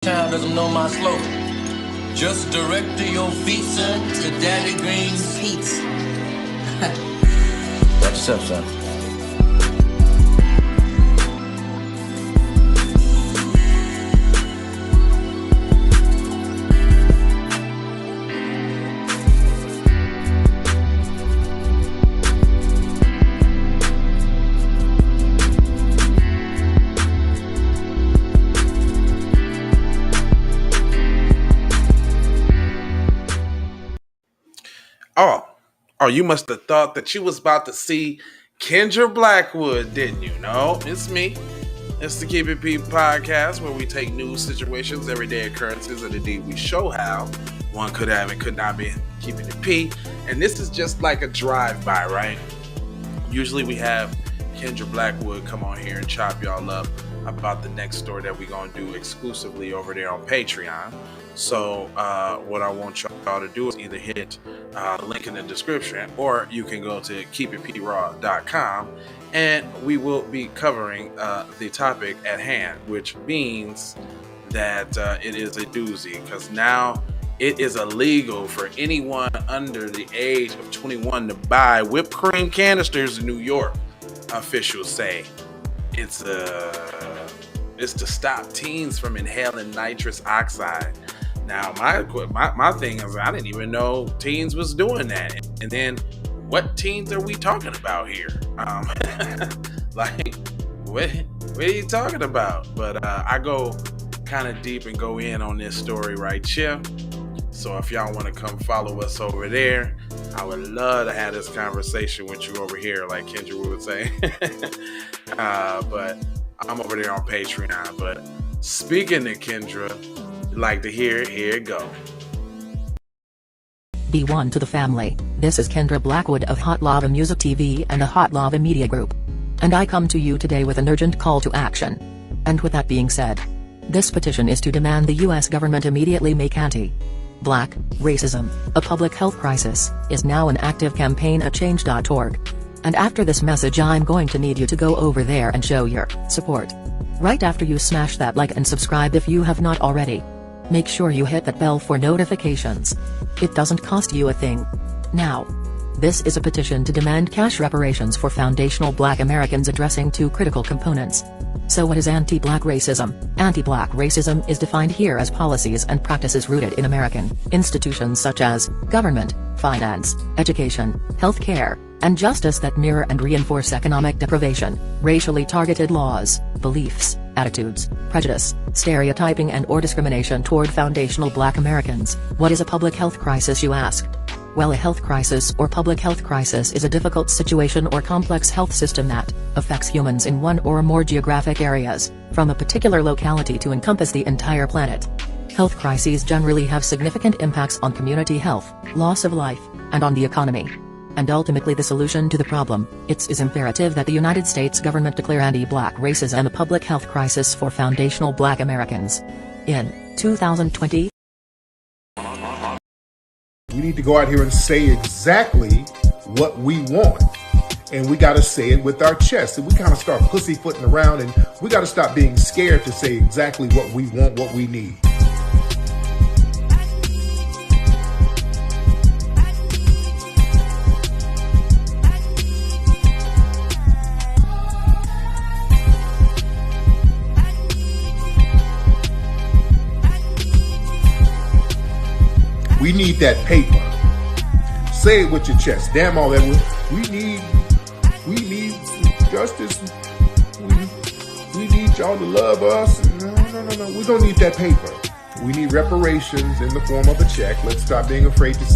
Child doesn't know my slogan. Just direct your feet, son, to Daddy Green's Pizza. Watch yourself, son. Oh, you must have thought that you was about to see Kendra Blackwood, didn't you? No, it's me. It's the Keep It P podcast where we take news situations, everyday occurrences, and indeed we show how one could have and could not be keeping it P. And this is just like a drive-by, right? Usually we have Kendra Blackwood come on here and chop y'all up about the next story that we're going to do exclusively over there on Patreon. So what I want y'all to do is either hit the link in the description, or you can go to keepitpraw.com, and we will be covering the topic at hand, which means that it is a doozy, because now it is illegal for anyone under the age of 21 to buy whipped cream canisters in New York. Officials say it's to stop teens from inhaling nitrous oxide. Now, my thing is, I didn't even know teens was doing that. And then, what teens are we talking about here? Like, what are you talking about? But I go kind of deep and go in on this story right here. So if y'all want to come follow us over there, I would love to have this conversation with you over here, like Kendra would say. But I'm over there on Patreon. But speaking to Kendra, like to hear it, here it go. Be one to the family. This is Kendra Blackwood of Hot Lava Music TV and the Hot Lava Media Group. And I come to you today with an urgent call to action. And with that being said, this petition is to demand the US government immediately make anti-Black racism a public health crisis is now an active campaign at change.org. And after this message, I'm going to need you to go over there and show your support. Right after you smash that like and subscribe if you have not already. Make sure you hit that bell for notifications. It doesn't cost you a thing. Now, this is a petition to demand cash reparations for foundational Black Americans addressing two critical components. So what is anti-Black racism? Anti-Black racism is defined here as policies and practices rooted in American institutions such as government, finance, education, healthcare, and justice that mirror and reinforce economic deprivation, racially targeted laws, beliefs, attitudes, prejudice, stereotyping and/or discrimination toward foundational Black Americans. What is a public health crisis, you ask? Well, a health crisis or public health crisis is a difficult situation or complex health system that affects humans in one or more geographic areas, from a particular locality to encompass the entire planet. Health crises generally have significant impacts on community health, loss of life, and on the economy. And ultimately the solution to the problem, it is imperative that the United States government declare anti-Black racism a public health crisis for foundational Black Americans. In 2020, we need to go out here and say exactly what we want. And we got to say it with our chest. And we kind of start pussyfooting around, and we got to stop being scared to say exactly what we want, what we need. We need that paper. Say it with your chest. Damn all that. We need justice. We need y'all to love us. No. We don't need that paper. We need reparations in the form of a check. Let's stop being afraid to say